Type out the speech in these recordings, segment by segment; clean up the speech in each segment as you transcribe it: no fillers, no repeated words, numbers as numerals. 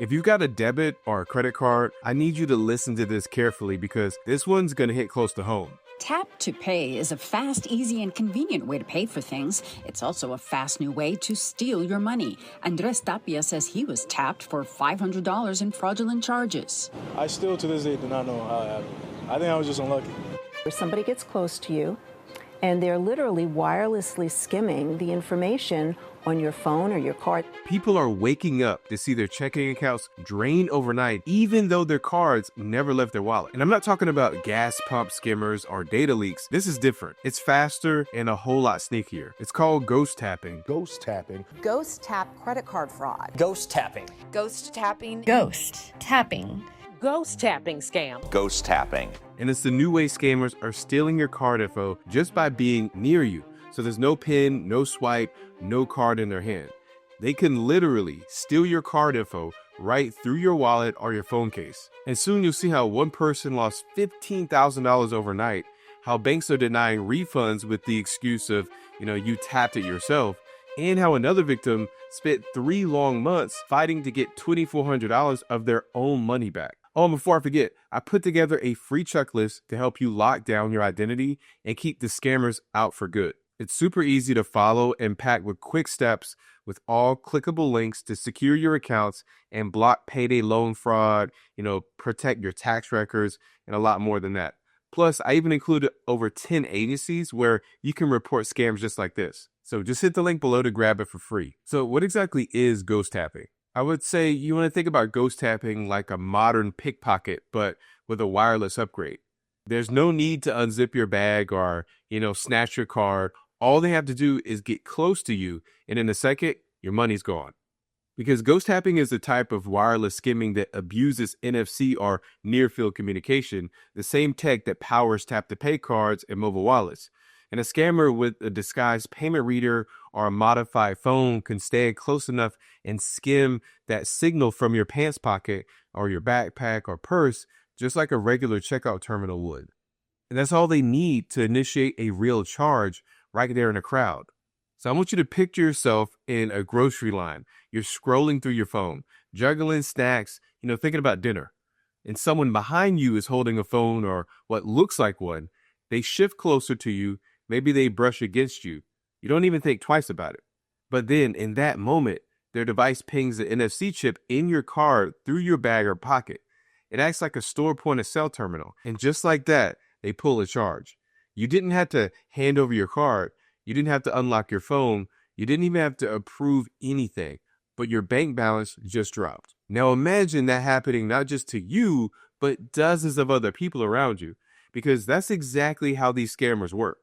If you've got a debit or a credit card, I need you to listen to this carefully because this one's going to hit close to home. Tap to Pay is a fast, easy, and convenient way to pay for things. It's also a fast new way to steal your money. Andres Tapia says he was tapped for $500 in fraudulent charges. I still to this day do not know how it happened. I think I was just unlucky. Somebody gets close to you, and they're literally wirelessly skimming the information on your phone or your card. People are waking up to see their checking accounts drain overnight, even though their cards never left their wallet. And I'm not talking about gas pump skimmers or data leaks. This is different. It's faster and a whole lot sneakier. It's called ghost tapping. Ghost tapping. Ghost tap credit card fraud. Ghost tapping. Ghost tapping. Ghost tapping. Ghost tapping scam. Ghost tapping. And it's the new way scammers are stealing your card info just by being near you. So there's no PIN, no swipe, no card in their hand. They can literally steal your card info right through your wallet or your phone case. And soon you'll see how one person lost $15,000 overnight, how banks are denying refunds with the excuse of, you tapped it yourself, and how another victim spent 3 long months fighting to get $2,400 of their own money back. Oh, and before I forget, I put together a free checklist to help you lock down your identity and keep the scammers out for good. It's super easy to follow and packed with quick steps with all clickable links to secure your accounts and block payday loan fraud, protect your tax records, and a lot more than that. Plus, I even included over 10 agencies where you can report scams just like this. So just hit the link below to grab it for free. So what exactly is ghost tapping? I would say you want to think about ghost tapping like a modern pickpocket, but with a wireless upgrade. There's no need to unzip your bag or, snatch your card. All they have to do is get close to you, and in a second, your money's gone. Because ghost tapping is a type of wireless skimming that abuses NFC or near-field communication, the same tech that powers tap-to-pay cards and mobile wallets. And a scammer with a disguised payment reader or a modified phone can stand close enough and skim that signal from your pants pocket or your backpack or purse, just like a regular checkout terminal would. And that's all they need to initiate a real charge right there in a crowd. So I want you to picture yourself in a grocery line. You're scrolling through your phone, juggling snacks, thinking about dinner. And someone behind you is holding a phone or what looks like one. They shift closer to you. Maybe they brush against you. You don't even think twice about it. But then in that moment, their device pings the NFC chip in your card through your bag or pocket. It acts like a store point of sale terminal. And just like that, they pull a charge. You didn't have to hand over your card. You didn't have to unlock your phone. You didn't even have to approve anything, but your bank balance just dropped. Now imagine that happening not just to you, but dozens of other people around you, because that's exactly how these scammers work.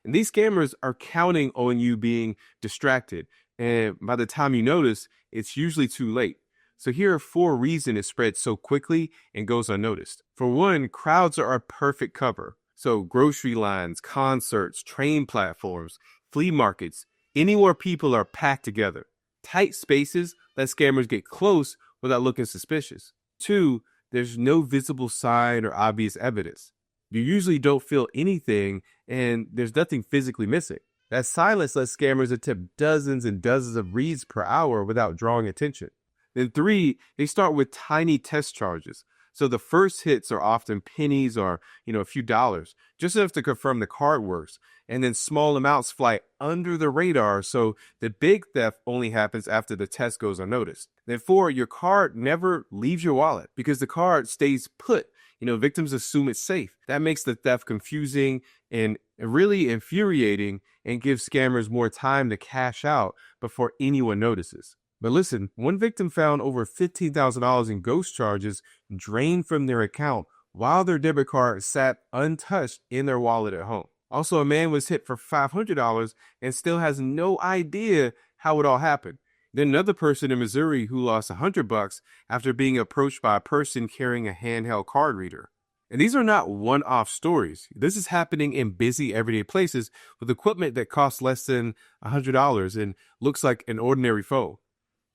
And these scammers are counting on you being distracted. And by the time you notice, it's usually too late. So here are 4 reasons it spreads so quickly and goes unnoticed. For one, crowds are a perfect cover. So grocery lines, concerts, train platforms, flea markets, anywhere people are packed together. Tight spaces let scammers get close without looking suspicious. 2, there's no visible sign or obvious evidence. You usually don't feel anything and there's nothing physically missing. That silence lets scammers attempt dozens and dozens of reads per hour without drawing attention. Then 3, they start with tiny test charges. So the first hits are often pennies or, a few dollars, just enough to confirm the card works. And then small amounts fly under the radar. So the big theft only happens after the test goes unnoticed. Then 4, your card never leaves your wallet because the card stays put. Victims assume it's safe. That makes the theft confusing and really infuriating and gives scammers more time to cash out before anyone notices. But listen, one victim found over $15,000 in ghost charges drained from their account while their debit card sat untouched in their wallet at home. Also, a man was hit for $500 and still has no idea how it all happened. Then another person in Missouri who lost $100 after being approached by a person carrying a handheld card reader. And these are not one-off stories. This is happening in busy everyday places with equipment that costs less than $100 and looks like an ordinary phone.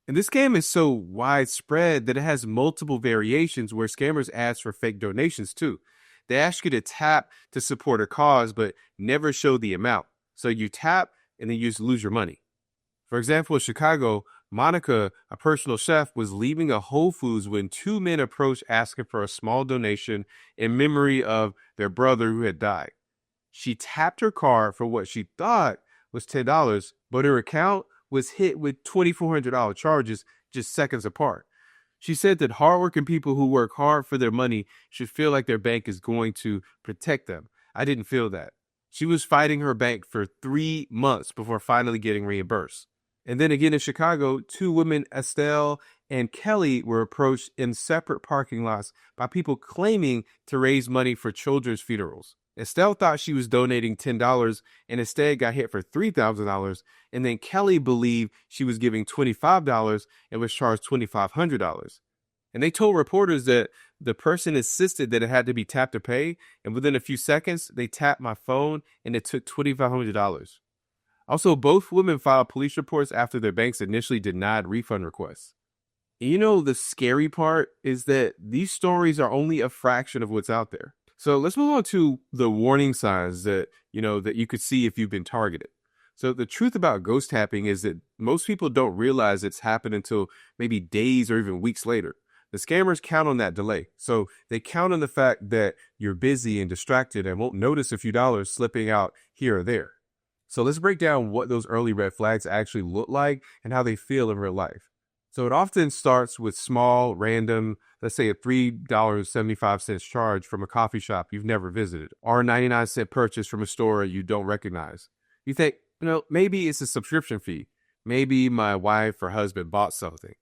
And this scam is so widespread that it has multiple variations where scammers ask for fake donations too. They ask you to tap to support a cause, but never show the amount. So you tap and then you just lose your money. For example, in Chicago, Monica, a personal chef, was leaving a Whole Foods when two men approached asking for a small donation in memory of their brother who had died. She tapped her card for what she thought was $10, but her account was hit with $2,400 charges just seconds apart. She said that hardworking people who work hard for their money should feel like their bank is going to protect them. I didn't feel that. She was fighting her bank for 3 months before finally getting reimbursed. And then again in Chicago, two women, Estelle and Kelly, were approached in separate parking lots by people claiming to raise money for children's funerals. Estelle thought she was donating $10 and instead got hit for $3,000. And then Kelly believed she was giving $25 and was charged $2,500. And they told reporters that the person insisted that it had to be tapped to pay. And within a few seconds, they tapped my phone and it took $2,500. Also, both women filed police reports after their banks initially denied refund requests. You know, the scary part is that these stories are only a fraction of what's out there. So let's move on to the warning signs that you could see if you've been targeted. So the truth about ghost tapping is that most people don't realize it's happened until maybe days or even weeks later. The scammers count on that delay. So they count on the fact that you're busy and distracted and won't notice a few dollars slipping out here or there. So let's break down what those early red flags actually look like and how they feel in real life. So it often starts with small, random, let's say a $3.75 charge from a coffee shop you've never visited, or a 99-cent purchase from a store you don't recognize. You think, maybe it's a subscription fee. Maybe my wife or husband bought something.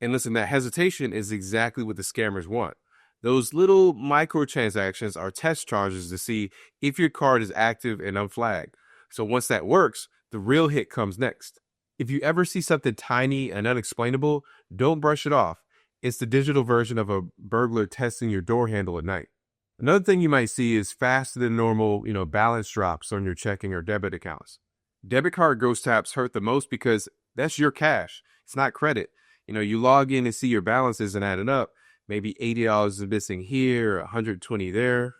And listen, that hesitation is exactly what the scammers want. Those little microtransactions are test charges to see if your card is active and unflagged. So once that works, the real hit comes next. If you ever see something tiny and unexplainable, don't brush it off. It's the digital version of a burglar testing your door handle at night. Another thing you might see is faster than normal, balance drops on your checking or debit accounts. Debit card ghost taps hurt the most because that's your cash. It's not credit. You log in and see your balance isn't adding up. Maybe $80 is missing here, $120 there.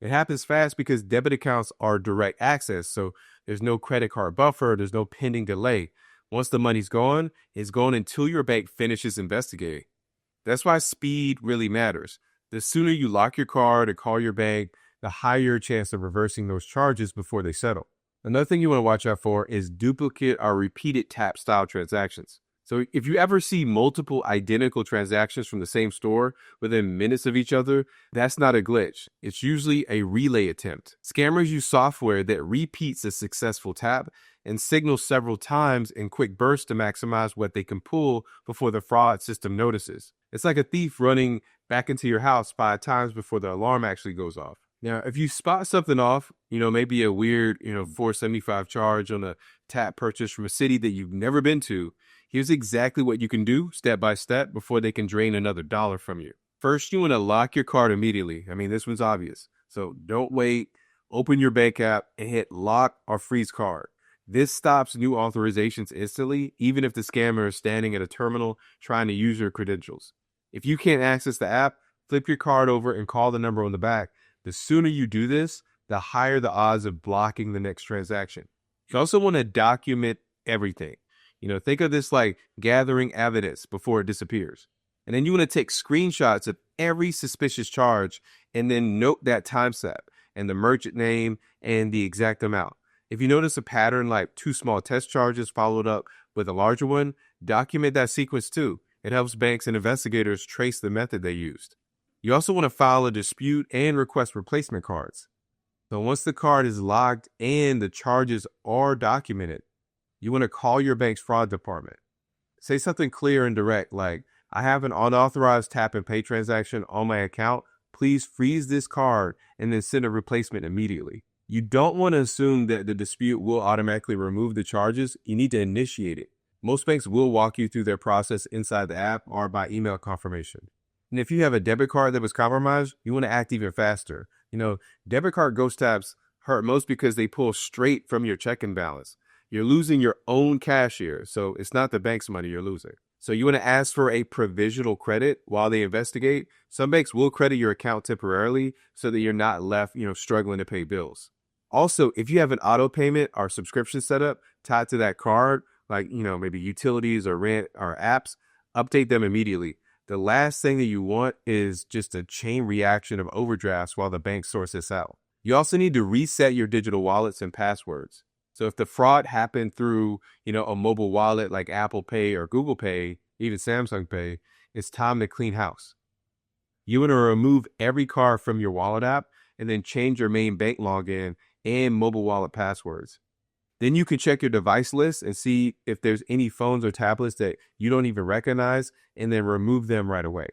It happens fast because debit accounts are direct access, so there's no credit card buffer, there's no pending delay. Once the money's gone, it's gone until your bank finishes investigating. That's why speed really matters. The sooner you lock your card or call your bank, the higher your chance of reversing those charges before they settle. Another thing you want to watch out for is duplicate or repeated tap style transactions. So if you ever see multiple identical transactions from the same store within minutes of each other, that's not a glitch. It's usually a relay attempt. Scammers use software that repeats a successful tap and signals several times in quick bursts to maximize what they can pull before the fraud system notices. It's like a thief running back into your house 5 times before the alarm actually goes off. Now, if you spot something off, maybe a weird, $4.75 charge on a tap purchase from a city that you've never been to, here's exactly what you can do step by step before they can drain another dollar from you. First, you want to lock your card immediately. This one's obvious. So don't wait. Open your bank app and hit lock or freeze card. This stops new authorizations instantly, even if the scammer is standing at a terminal trying to use your credentials. If you can't access the app, flip your card over and call the number on the back. The sooner you do this, the higher the odds of blocking the next transaction. You also want to document everything. Think of this like gathering evidence before it disappears. And then you want to take screenshots of every suspicious charge and then note that timestamp and the merchant name and the exact amount. If you notice a pattern like 2 small test charges followed up with a larger one, document that sequence too. It helps banks and investigators trace the method they used. You also want to file a dispute and request replacement cards. So once the card is logged and the charges are documented, you want to call your bank's fraud department. Say something clear and direct like, I have an unauthorized tap and pay transaction on my account. Please freeze this card and then send a replacement immediately. You don't want to assume that the dispute will automatically remove the charges. You need to initiate it. Most banks will walk you through their process inside the app or by email confirmation. And if you have a debit card that was compromised, you want to act even faster. Debit card ghost taps hurt most because they pull straight from your checking balance. You're losing your own cash here, so it's not the bank's money you're losing. So you want to ask for a provisional credit while they investigate. Some banks will credit your account temporarily so that you're not left, struggling to pay bills. Also, if you have an auto payment or subscription set up tied to that card, like, maybe utilities or rent or apps, update them immediately. The last thing that you want is just a chain reaction of overdrafts while the bank sorts this out. You also need to reset your digital wallets and passwords. So if the fraud happened through, a mobile wallet like Apple Pay or Google Pay, even Samsung Pay, it's time to clean house. You want to remove every card from your wallet app and then change your main bank login and mobile wallet passwords. Then you can check your device list and see if there's any phones or tablets that you don't even recognize and then remove them right away.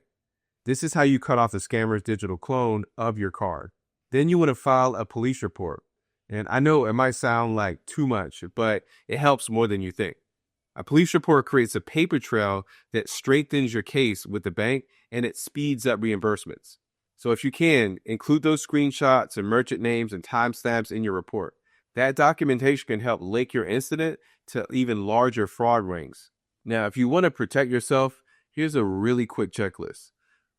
This is how you cut off the scammer's digital clone of your card. Then you want to file a police report. And I know it might sound like too much, but it helps more than you think. A police report creates a paper trail that strengthens your case with the bank and it speeds up reimbursements. So if you can, include those screenshots and merchant names and timestamps in your report. That documentation can help link your incident to even larger fraud rings. Now, if you want to protect yourself, here's a really quick checklist.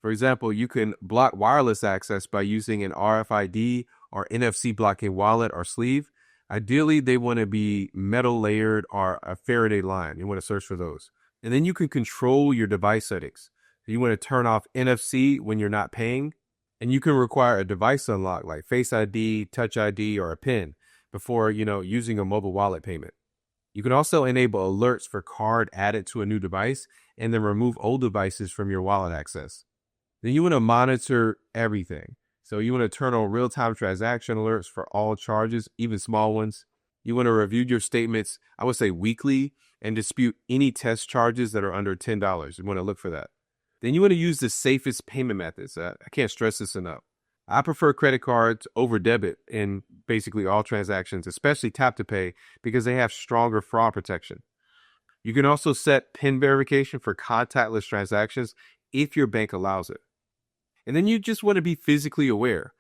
For example, you can block wireless access by using an RFID or NFC blocking wallet or sleeve. Ideally, they want to be metal layered or a Faraday line. You want to search for those. And then you can control your device settings. You want to turn off NFC when you're not paying. And you can require a device unlock like Face ID, Touch ID, or a PIN before, using a mobile wallet payment. You can also enable alerts for card added to a new device and then remove old devices from your wallet access. Then you want to monitor everything. So you want to turn on real-time transaction alerts for all charges, even small ones. You want to review your statements, I would say weekly, and dispute any test charges that are under $10. You want to look for that. Then you want to use the safest payment methods. I can't stress this enough. I prefer credit cards over debit in basically all transactions, especially tap to pay, because they have stronger fraud protection. You can also set PIN verification for contactless transactions if your bank allows it. And then you just want to be physically aware.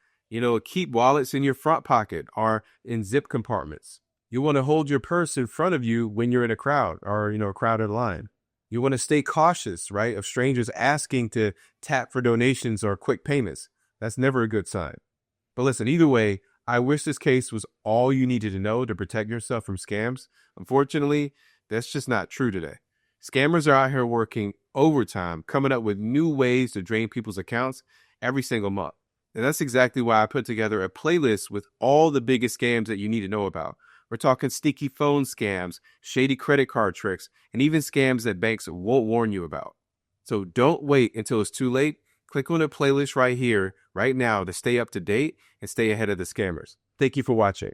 Keep wallets in your front pocket or in zip compartments. You want to hold your purse in front of you when you're in a crowd or, a crowded line. You want to stay cautious, right, of strangers asking to tap for donations or quick payments. That's never a good sign. But listen, either way, I wish this case was all you needed to know to protect yourself from scams. Unfortunately, that's just not true today. Scammers are out here working overtime, coming up with new ways to drain people's accounts every single month. And that's exactly why I put together a playlist with all the biggest scams that you need to know about. We're talking sticky phone scams, shady credit card tricks, and even scams that banks won't warn you about. So don't wait until it's too late. Click on the playlist right here, right now to stay up to date and stay ahead of the scammers. Thank you for watching.